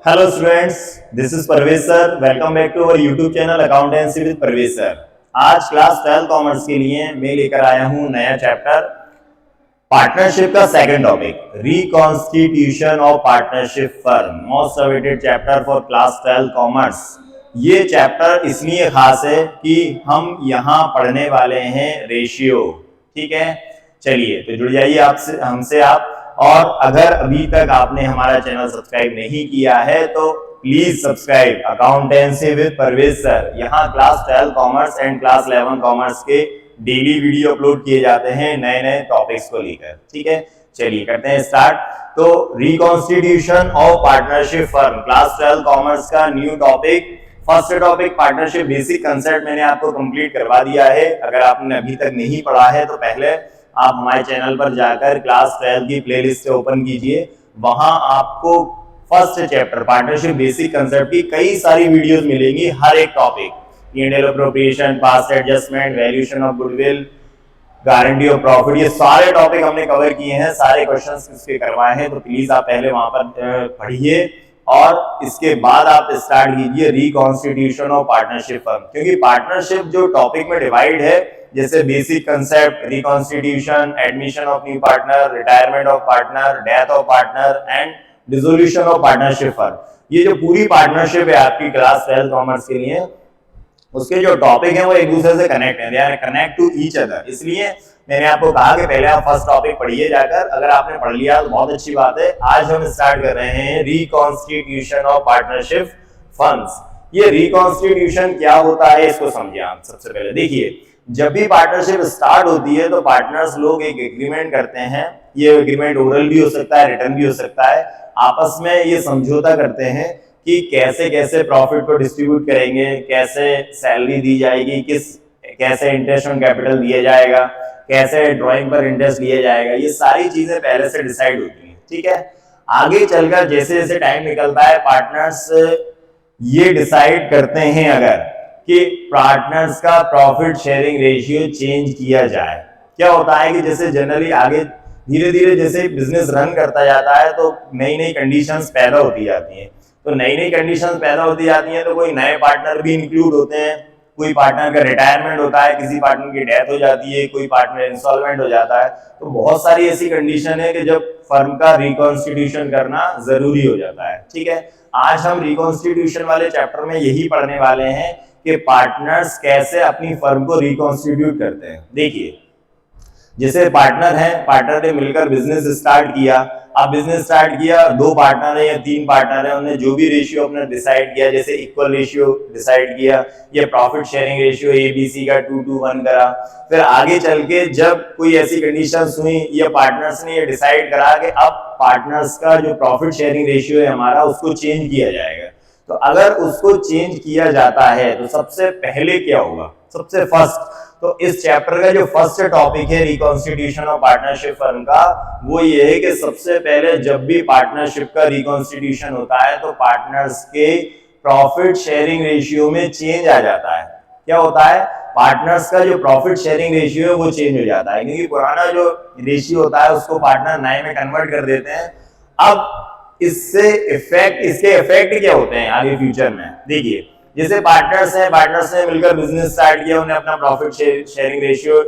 Hello students, this is Parvez sir. Welcome back to our YouTube channel Accountancy with Parvez sir. आज class 12 commerce के लिए मैं लेकर आया हूँ नया चैप्टर पार्टनरशिप का second topic reconstitution of partnership firm, most awaited chapter for class 12 commerce. ये चैप्टर इसलिए खास है कि हम यहाँ पढ़ने वाले हैं रेशियो। ठीक है, चलिए तो जुड़ जाइए आपसे हमसे आप। और अगर अभी तक आपने हमारा चैनल सब्सक्राइब नहीं किया है तो please subscribe accountancy with Parvez sir. यहाँ class 12 commerce and class 11 commerce के डेली वीडियो अपलोड किए जाते हैं नए नए टॉपिक्स को लेकर। ठीक है, चलिए करते हैं स्टार्ट। तो reconstitution of partnership firm, class 12 commerce का new topic. First topic partnership basic concept मैंने आपको कंप्लीट करवा दिया है। अगर आपने अभी तक नहीं पढ़ा है तो पहले आप हमारे चैनल पर जाकर क्लास 12 की प्लेलिस्ट ओपन कीजिए, वहां आपको first chapter partnership basic concept की कई सारी वीडियोस मिलेंगी। हर एक topic, P&L appropriation, past adjustment, valuation of goodwill, guarantee of profit, ये सारे टॉपिक हमने कवर किए हैं, सारे क्वेश्चंस इसके करवाए हैं। तो प्लीज आप पहले वहां पर पढ़िए और इसके बाद आप स्टार्ट कीजिए रिकॉन्स्टिट्यूशन ऑफ पार्टनरशिप फर्म। क्योंकि पार्टनरशिप जो टॉपिक में डिवाइड है, जैसे basic concept, reconstitution, admission of new partner, retirement of partner, death of partner and dissolution of partnership firm, ये जो पूरी पार्टनरशिप है आपकी क्लास 12 कॉमर्स के लिए, उसके जो टॉपिक है वो एक दूसरे से कनेक्ट है, they are connect to each other. इसलिए मैंने आपको कहा कि पहले आप फर्स्ट टॉपिक पढ़िए जाकर। अगर आपने पढ़ लिया तो बहुत अच्छी बात है। आज हम स्टार्ट कर रहे हैं रिकॉन्स्टिट्यूशन ऑफ पार्टनरशिप फर्म्स। ये रिकॉन्स्टिट्यूशन क्या होता है इसको समझिए आप। सबसे पहले देखिए, जब भी पार्टनरशिप स्टार्ट होती है तो पार्टनर्स लोग एक एग्रीमेंट करते हैं। ये एग्रीमेंट ओरल भी हो सकता है, रिटर्न भी हो सकता है। आपस में ये समझौता करते हैं कि कैसे कैसे प्रॉफिट को डिस्ट्रीब्यूट करेंगे, कैसे सैलरी दी जाएगी, कैसे इंटरेस्ट ऑन कैपिटल दिया जाएगा, कैसे ड्राइंग पर इंटरेस्ट लिया जाएगा। ये सारी चीजें पहले से डिसाइड होती हैं। ठीक है, आगे चलकर जैसे जैसे टाइम निकलता है पार्टनर्स ये डिसाइड करते हैं अगर कि पार्टनर्स का प्रॉफिट शेयरिंग रेशियो चेंज किया जाए। क्या होता है कि जैसे जनरली आगे धीरे धीरे जैसे बिजनेस रन करता जाता है तो नई नई कंडीशंस पैदा होती जाती हैं। तो नई नई कंडीशंस पैदा होती जाती हैं तो कोई नए पार्टनर भी इंक्लूड होते हैं, कोई पार्टनर का रिटायरमेंट होता है, किसी पार्टनर की डेथ हो जाती है, कोई पार्टनर इंसॉल्वेंट हो जाता है। तो बहुत सारी ऐसी कंडीशन है कि जब फर्म का रिकॉन्स्टिट्यूशन करना जरूरी हो जाता है। ठीक है, आज हम रिकॉन्स्टिट्यूशन वाले चैप्टर में यही पढ़ने वाले हैं कि पार्टनर्स कैसे अपनी फर्म को रिकॉन्स्टिट्यूट करते हैं। देखिए, जैसे पार्टनर है, पार्टनर ने मिलकर बिजनेस स्टार्ट किया। अब बिजनेस स्टार्ट किया, दो पार्टनर है या तीन पार्टनर है, उन्होंने जो भी रेशियो अपना डिसाइड किया, जैसे इक्वल रेशियो डिसाइड किया या प्रॉफिट शेयरिंग रेशियो ABC का 2:1 करा। फिर आगे चल के जब कोई ऐसी कंडीशंस हुई या पार्टनर्स ने ये डिसाइड करा कि अब पार्टनर्स का जो प्रॉफिट शेयरिंग रेशियो है हमारा, उसको चेंज किया जाएगा। तो अगर उसको चेंज किया जाता है तो सबसे पहले क्या होगा, सबसे फर्स्ट, तो इस चैप्टर का जो फर्स्ट टॉपिक है रिकॉन्स्टिट्यूशन ऑफ पार्टनरशिप फर्म का, वो ये है कि सबसे पहले जब भी पार्टनरशिप का रिकॉन्स्टिट्यूशन होता है तो पार्टनर्स के प्रॉफिट शेयरिंग रेशियो में चेंज आ जाता है। क्या होता है, पार्टनर्स का जो प्रॉफिट शेयरिंग रेशियो है वो चेंज हो जाता है, क्योंकि पुराना जो रेशियो होता है उसको पार्टनर नए में कन्वर्ट कर देते हैं। अब इसके इफेक्ट क्या होते हैं आगे फ्यूचर में। देखिए, जैसे पार्टनर्स ने मिलकर बिजनेस स्टार्ट किया, उन्हें अपना प्रॉफिट शेयरिंग रेशियो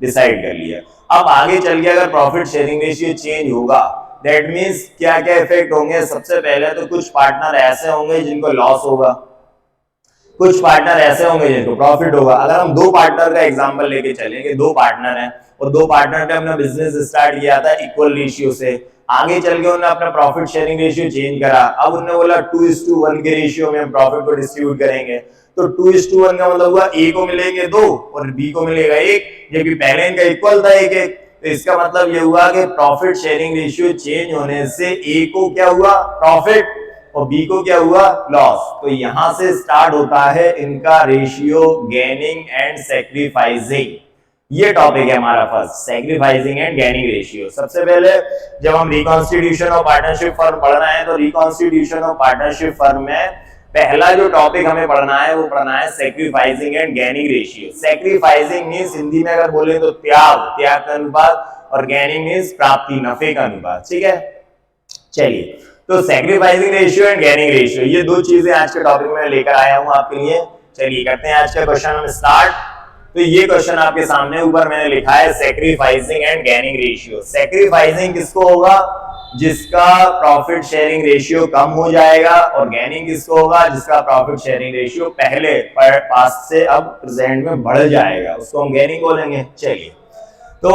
डिसाइड कर लिया। अब आगे चल के अगर प्रॉफिट शेयरिंग रेशियो चेंज होगा, दैट मींस क्या क्या इफेक्ट होंगे। सबसे पहले तो कुछ पार्टनर ऐसे होंगे जिनको लॉस होगा, कुछ पार्टनर ऐसे होंगे जिनको प्रॉफिट होगा। अगर हम दो पार्टनर का एग्जांपल लेके चलेंगे, दो पार्टनर हैं और दो पार्टनर ने अपना बिजनेस स्टार्ट किया था इक्वल रेशियो से। आगे चल के उन्होंने अपना प्रॉफिट शेयरिंग रेशियो चेंज करा। अब उन्होंने बोला 2:1 के रेशियो में हम प्रॉफिट को डिस्ट्रीब्यूट करेंगे। तो 2:1 का मतलब हुआ A को मिलेंगे 2 और B को मिलेगा 1, जबकि पहले इनका इक्वल था 1:1। तो इसका मतलब ये हुआ कि प्रॉफिट शेयरिंग रेशियो चेंज होने से A को क्या हुआ, प्रॉफिट, और B को क्या हुआ, लॉस। तो यहां से स्टार्ट होता है इनका रेशियो गेनिंग एंड सैक्रिफाइसिंग। ये टॉपिक है हमारा first, sacrificing and gaining ratio. सबसे पहले जब हम रिकॉन्स्टिट्यूशन ऑफ पार्टनरशिप फर्म पढ़ रहे हैं तो रिकॉन्स्टिट्यूशन ऑफ पार्टनरशिप फर्म में पहला जो टॉपिक हमें पढ़ना है वो पढ़ना है sacrificing and gaining ratio. Sacrificing means Hindi में अगर बोले तो त्याग का अनुपात, और गेनिंग मींस प्राप्ति, नफे का अनुपात। ठीक है, चलिए तो sacrificing ratio and gaining ratio, ये दो चीजें आज के टॉपिक में लेकर आया हूं आपके लिए। चलिए करते हैं आज का क्वेश्चन हम स्टार्ट। तो ये क्वेश्चन आपके सामने ऊपर मैंने लिखा है sacrificing and gaining ratio. Sacrificing किसको होगा? जिसका प्रॉफिट शेयरिंग रेशियो कम हो जाएगा, और गेनिंग किसको होगा? जिसका प्रॉफिट शेयरिंग रेशियो पहले पास्ट से अब प्रेजेंट में बढ़ जाएगा, उसको हम गेनिंग बोलेंगे। चलिए, तो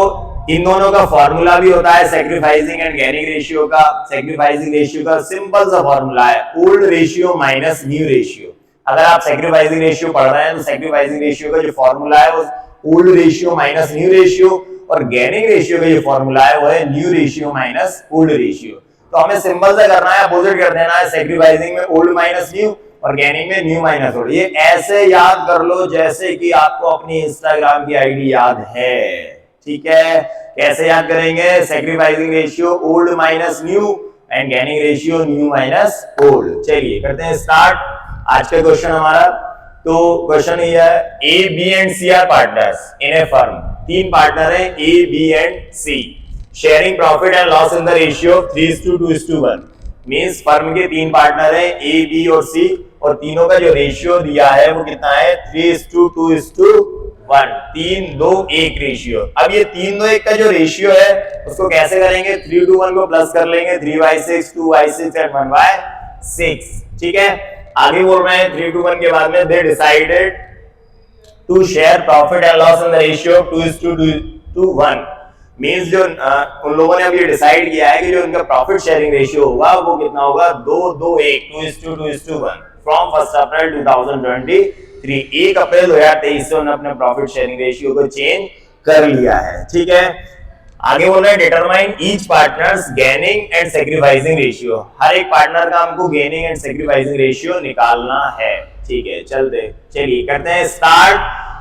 इन दोनों का फॉर्मूला भी होता है सैक्रिफाइसिंग एंड गेनिंग रेशियो का। सैक्रिफाइसिंग रेशियो का सिंपल सा फॉर्मूला है old ratio minus new ratio. अगर आप सैक्रिफाइसिंग रेशियो पढ़ रहे हैं तो सैक्रिफाइसिंग रेशियो का जो फॉर्मूला है वो old ratio minus new ratio, और गेनिंग रेशियो का जो फॉर्मूला है वो है new ratio minus old ratio. तो हमें सिंपल सा करना है, अपोजिट कर देना है। सैक्रिफाइसिंग में ओल्ड माइनस न्यू और गेनिंग में न्यू माइनस ओल्ड। ये ऐसे याद कर लो जैसे कि आपको अपनी इंस्टाग्राम की आईडी याद है, ठीक है? कैसे याद करेंगे? Sacrificing ratio old minus new and gaining ratio new minus old. चलिए करते हैं स्टार्ट आज का क्वेश्चन हमारा। तो क्वेश्चन ये है, A B and C are partners in a firm. तीन पार्टनर हैं A B and C, sharing profit and loss in the ratio 3:2:1। Means firm के तीन पार्टनर हैं ए बी और सी, और तीनों का जो रेशियो दिया है वो कितना है? 3:2:1, 3:2:1 रेशियो। अब ये 3:2:1 का जो रेशियो है उसको कैसे करेंगे? 3:1 को प्लस कर लेंगे, 3/6, 2/6 एंड 1/6। ठीक है, आगे बोल रहे हैं 3:1 के बाद में they decided to share profit and loss in the ratio 2:1। Means जो उन लोगों ने अब ये डिसाइड किया है कि जो उनका प्रॉफिट शेयरिंग रेशियो होगा वो कितना होगा? 2:2:1, 2:2:1 फ्रॉम 1 अप्रैल 2023। 1 अप्रैल 2023 से उन्होंने अपने प्रॉफिट शेयरिंग रेशियो को चेंज कर लिया है। ठीक है, आगे बोल रहे हैं determine each partners gaining and sacrificing ratio. हर एक पार्टनर का हमको गेनिंग एंड सैक्रिफाइसिंग रेशियो निकालना है। ठीक है, चलिए करते हैं स्टार्ट।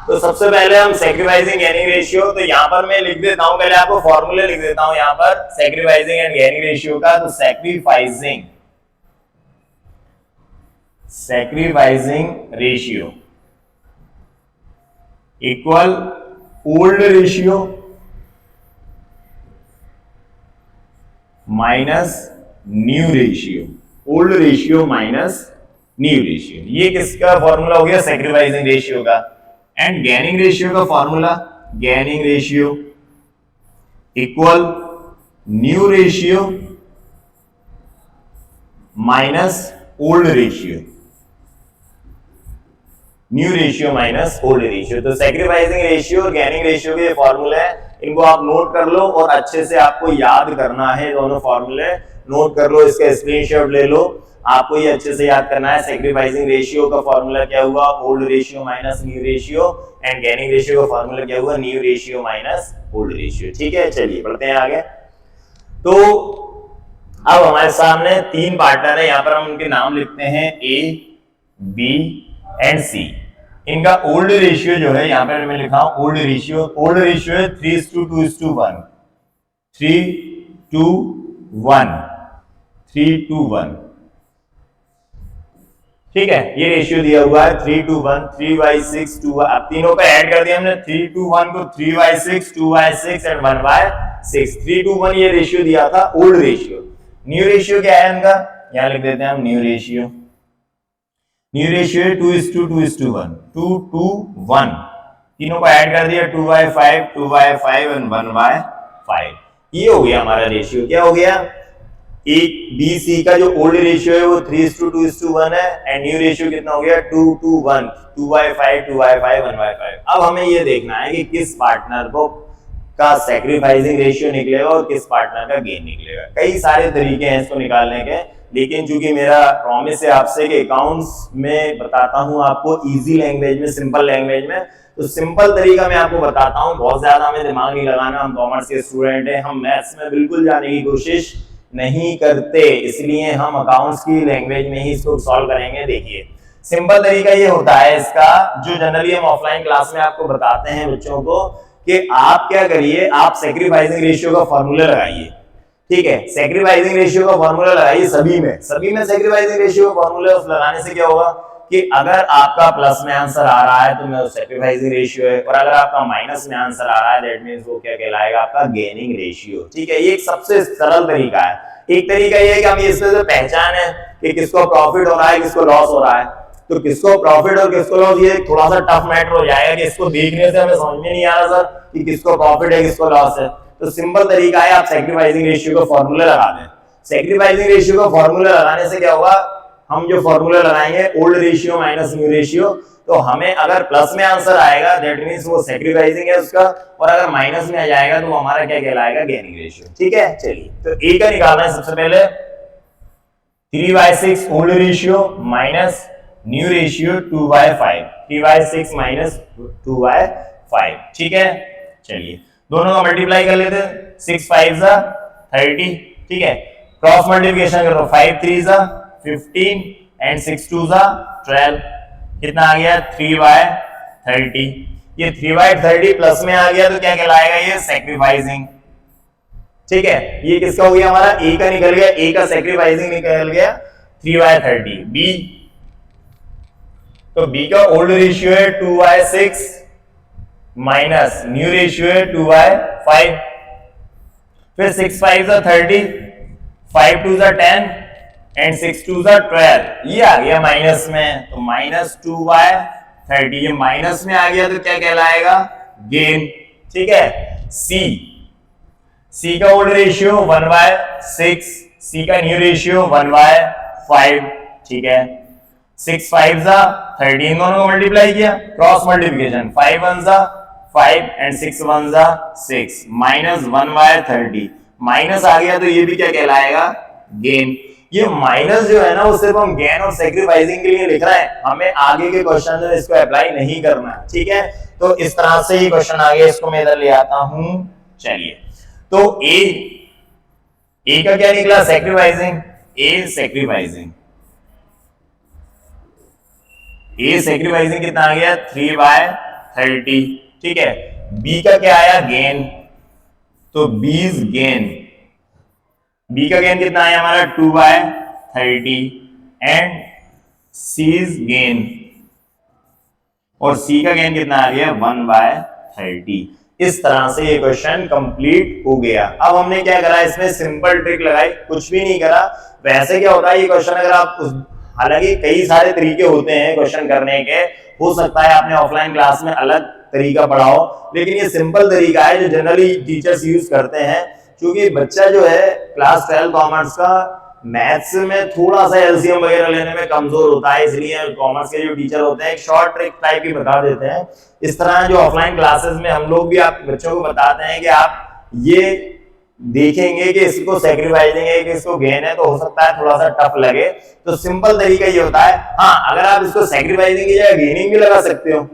तो सबसे पहले हम सैक्रिफाइसिंग गेनिंग रेशियो, तो यहां पर मैं लिख देता हूं, पहले आपको फॉर्मूले लिख देता हूं यहां पर सैक्रिफाइसिंग एंड गेनिंग रेशियो का। तो sacrificing ratio equal old ratio minus new ratio. Old ratio minus new ratio, ये किसका फॉर्मूला हो गया? सैक्रिफाइसिंग रेशियो का। एंड गेनिंग रेशियो का formula, gaining ratio equal new ratio minus old ratio, new ratio minus old ratio. तो sacrificing ratio और gaining ratio के फॉर्मूले हैं, इनको आप नोट कर लो और अच्छे से आपको याद करना है। दोनों फॉर्मूले नोट कर लो, इसका स्क्रीनशॉट ले लो, आपको ये अच्छे से याद करना है। सैक्रिफाइसिंग रेशियो का फॉर्मूला क्या हुआ? Old ratio minus new ratio, and gaining ratio का फॉर्मूला क्या हुआ? New ratio minus old ratio. ठीक है, चलिए बढ़ते हैं आगे। तो अब हमारे सामने तीन पार्टनर है, यहां पर हम उनके नाम लिखते हैं ए बी एंड सी। इनका ओल्ड रेशियो जो है यहां पर मैं लिखा हूं ओल्ड रेशियो है 3:2:1, 3:1। ठीक है, ये रेशियो दिया हुआ है 3:1, 3/6, 2। अब तीनों को ऐड कर दिया हमने, 3:1 को 3/6, 2/6 एंड 1/6। 3:1 ये रेशियो दिया था ओल्ड रेशियो। न्यू रेशियो क्या है इनका? यहां लिख देते हैं हम न्यू रेशियो। न्यू रेशियो है 2:2:1, 2:1। तीनों को ऐड कर दिया, 2/5, 2/5 एंड 1/5। ये हो गया हमारा रेशियो। क्या हो गया? एक बी सी का जो ओल्ड रेशियो है वो 3:2:1 है, एंड न्यू रेशियो कितना हो गया? 2:1, 2/5, 2/5, 1/5। अब हमें ये देखना है कि किस पार्टनर को का सैक्रिफाइसिंग रेशियो निकलेगा और किस पार्टनर का गेन निकलेगा। कई सारे तरीके हैं इसको निकालने के, लेकिन चूंकि मेरा प्रॉमिस है आपसे कि अकाउंट्स में बताता हूं आपको इजी लैंग्वेज में, सिंपल लैंग्वेज में, तो सिंपल तरीका मैं आपको बताता हूं। बहुत ज्यादा हमें दिमाग नहीं लगाना, हम कॉमर्स के स्टूडेंट हैं, हम मैथ्स में बिल्कुल जाने की कोशिश नहीं करते, इसलिए हम अकाउंट्स की लैंग्वेज में ही इसको सॉल्व करेंगे। देखिए, सिंपल तरीका ये होता है इसका, जो जनरली हम ऑफलाइन क्लास में आपको बताते हैं बच्चों को, कि आप क्या करिए, आप सैक्रिफाइसिंग रेशियो का फॉर्मूला लगाइए। ठीक है, सैक्रिफाइसिंग रेशियो का फॉर्मूला लगाइए सभी में सैक्रिफाइसिंग रेशियो का फॉर्मूला लगाने से क्या होगा कि अगर आपका प्लस में आंसर आ रहा है तो मैं सैक्रिफाइसिंग रेशियो है, और अगर आपका माइनस में आंसर आ रहा है दैट मींस वो क्या कहलाएगा? आपका गेनिंग रेशियो। ठीक है, ये एक सबसे सरल तरीका है, एक तरीका ये है कि हम इसमें से पहचाने कि किसको प्रॉफिट हो रहा है, किसको लॉस हो रहा है। तो किसको प्रॉफिट और किसको लॉस, ये थोड़ा सा टफ मैटर हो जाएगा कि इसको देखने से हमें समझ में नहीं आ रहा सर कि किसको प्रॉफिट है किसको लॉस है। तो सिंपल तरीका है, आप सैक्रिफाइसिंग रेशियो का फॉर्मूला लगा दें। सैक्रिफाइसिंग रेशियो का फॉर्मूला लगाने से क्या होगा, हम जो फॉर्मूला लगाएंगे old ratio minus new ratio, तो हमें अगर प्लस में आंसर आएगा दैट मींस वो सैक्रिफाइसिंग है उसका, और अगर माइनस में आ जाएगा तो वो हमारा क्या कहलाएगा, गेनिंग रेशियो। ठीक है, चलिए तो ए का निकालना है सबसे पहले 3/6 old ratio minus new ratio 2/5, 3/6 minus 2/5। ठीक है, चलिए दोनों का मल्टीप्लाई कर लेते हैं, 6 5 30। ठीक है, क्रॉस मल्टीप्लिकेशन करो, 5 3 15 एंड 6 2 12, कितना आ गया 3/30। ये 3/30 प्लस में आ गया तो क्या कहलाएगा, ये सैक्रिफाइसिंग। ठीक है, ये किसका हो गया, हमारा ए का निकल गया, ए का सैक्रिफाइसिंग निकल गया 3/30। बी, तो बी का ओल्ड रेशियो है 2/6 माइनस न्यू रेशियो है 2/5। फिर 6 5 30, 5 2 10 एंड 6 2 12, ये आ गया माइनस में, तो माइनस 2/30। ये माइनस में आ गया तो क्या कहलाएगा, गेन। ठीक है, सी, सी का ओल्ड रेशियो 1/6, सी का न्यू रेशियो 1/5। ठीक है, 6 5 13, दोनों को मल्टीप्लाई किया, cross multiplication, 5 1 5 and 6 1 6, minus 1/30। Minus आ गया तो ये भी क्या कहलाएगा, गेन। ये माइनस जो है ना वो सिर्फ हम गेन और सैक्रिफाइसिंग के लिए लिख रहे हैं, हमें आगे के क्वेश्चन में इसको अप्लाई नहीं करना है। ठीक है, तो इस तरह से ये क्वेश्चन आ गया, इसको मैं इधर ले आता हूं। चलिए, तो ए का क्या निकला, सैक्रिफाइसिंग। ए सैक्रिफाइसिंग, ए सैक्रिफाइसिंग कितना आ गया, 3/30। ठीक है, बी का क्या आया, गेन, तो बीज गेन, बी का गेन कितना आया हमारा 2/30 एंड सीज गेन, और सी का गेन कितना आ गया 1/30। इस तरह से ये क्वेश्चन कंप्लीट हो गया। अब हमने क्या करा, इसमें सिंपल ट्रिक लगाई, कुछ भी नहीं करा। वैसे क्या होता है, ये क्वेश्चन अगर आप हालांकि कई सारे तरीके होते हैं क्वेश्चन करने के, हो सकता है आपने ऑफलाइन क्लास में अलग तरीका पढ़ा हो, लेकिन ये सिंपल तरीका है जो जनरली टीचर्स यूज करते हैं। क्योंकि बच्चा जो है क्लास 12 कॉमर्स का मैथ्स में थोड़ा सा एलसीएम वगैरह लेने में कमजोर होता है, इसलिए कॉमर्स के जो टीचर होते हैं एक शॉर्ट ट्रिक टाइप की बता देते हैं। इस तरह जो ऑफलाइन क्लासेस में हम लोग भी आप बच्चों को बताते हैं कि आप ये देखेंगे कि इसको सैक्रिफाइसिंग है कि इसको गेन है, तो हो सकता है थोड़ा सा टफ लगे। तो सिंपल तरीका ये होता है, हाँ अगर आप इसको सैक्रिफाइसिंग की जगह गेनिंग भी लगा सकते हो,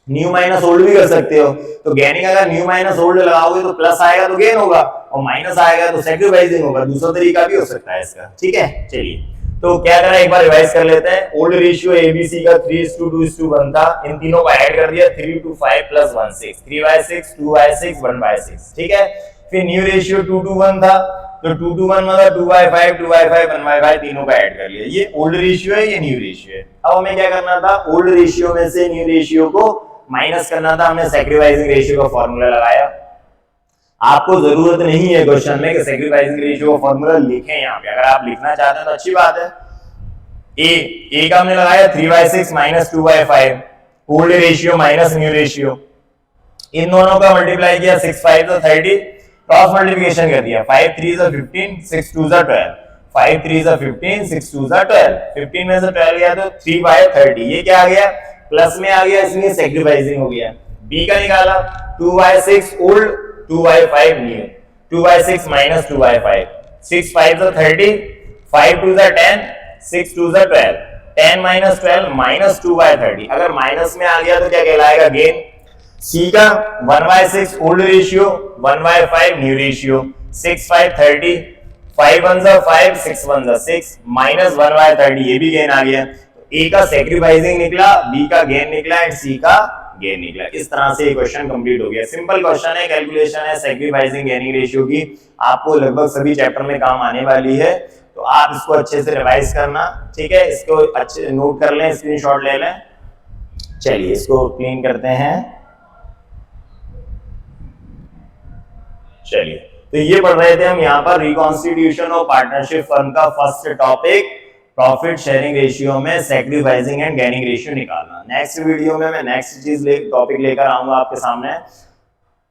न्यू माइनस ओल्ड भी कर सकते हो। तो गेनिंग अगर न्यू माइनस ओल्ड लगाओगे तो प्लस आएगा तो गेन होगा, और माइनस आएगा तो सैक्रिफाइसिंग होगा। दूसरा तरीका भी हो सकता है इसका। ठीक है, चलिए तो क्या करा, एक बार रिवाइज कर लेते हैं। ओल्ड रेशियो एबीसी का 3:2:1 था, इन तीनों को ऐड कर दिया, 3 to 5 + 1 6, 3/6 2/6 1/6। ठीक है, फिर न्यू रेशियो 2:1 था, तो 2:1 मतलब 2/5 2/5 1/5, तीनों को ऐड कर लिया। ये ओल्ड रेशियो है, ये न्यू रेशियो है। अब हमें क्या करना था, ओल्ड रेशियो में से न्यू रेशियो को माइनस करना था। हमने सैक्रिफाइसिंग रेशियो का फॉर्मूला लगाया। आपको जरूरत नहीं है क्वेश्चन में कि सैक्रिफाइसिंग रेशियो का फॉर्मूला लिखें यहाँ पे, अगर आप लिखना चाहते हैं तो अच्छी बात है। ए का हमने लगाया 3/6 - 2/5, old ratio minus new ratio, इन दोनों का मल्टीप्लाई किया, 6 5 30, क्रॉस मल्टीप्लिकेशन कर दिया, 5 3 15 6 2 12, 5 3 15 6 2 12, 15 में से 12 गया तो 3/30। ये क्या आ गया, प्लस में आ गया, इसलिए सैक्रिफाइसिंग हो गया। बी का निकाला 2/6 ओल्ड 2/5 न्यू, 2/6 - 2/5, 6 5 30, 5 2 10, 6 2 12, 10 - 12 - 2/30। अगर माइनस में आ गया तो क्या कहलाएगा, गेन। सी का 1/6 old ratio 1/5 new ratio, 6 5 30, 5 1 5 6 1 6 minus 1/30, ये भी गेन आ गया। ए का सैक्रिफाइसिंग निकला, बी का गेन निकला एंड सी का गेन निकला। इस तरह से ये क्वेश्चन कंप्लीट हो गया। सिंपल क्वेश्चन है, कैलकुलेशन है सैक्रिफाइसिंग गेनिंग रेशियो की, आपको लगभग सभी चैप्टर में काम आने वाली है। तो आप इसको अच्छे से रिवाइज करना, ठीक है, इसको अच्छे नोट कर लें, स्क्रीनशॉट ले लें। चलिए इसको क्लीन करते हैं। चलिए तो ये पढ़ रहे थे हम यहाँ पर रिकॉन्स्टिट्यूशन ऑफ पार्टनरशिप फर्म का first topic, profit sharing ratio में सैक्रिफाइसिंग एंड गेनिंग रेशियो निकालना। नेक्स्ट वीडियो में मैं नेक्स्ट टॉपिक लेकर आऊंगा आपके सामने।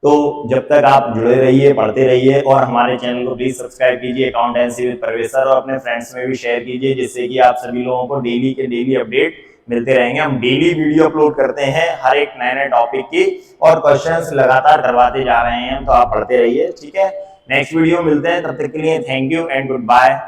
तो जब तक आप जुड़े रहिए, पढ़ते रहिए और हमारे चैनल को प्लीज सब्सक्राइब कीजिए अकाउंटेंसी विद परवेज सर, और अपने फ्रेंड्स में भी शेयर कीजिए, जिससे कि आप सभी लोगों को डेली के डेली अपडेट मिलते रहेंगे। हम डेली वीडियो अपलोड करते हैं हर एक नए नए टॉपिक की, और क्वेश्चंस लगातार करवाते जा रहे हैं, तो आप पढ़ते रहिए, ठीक है। नेक्स्ट वीडियो मिलते हैं, तब तक के लिए thank you and good bye.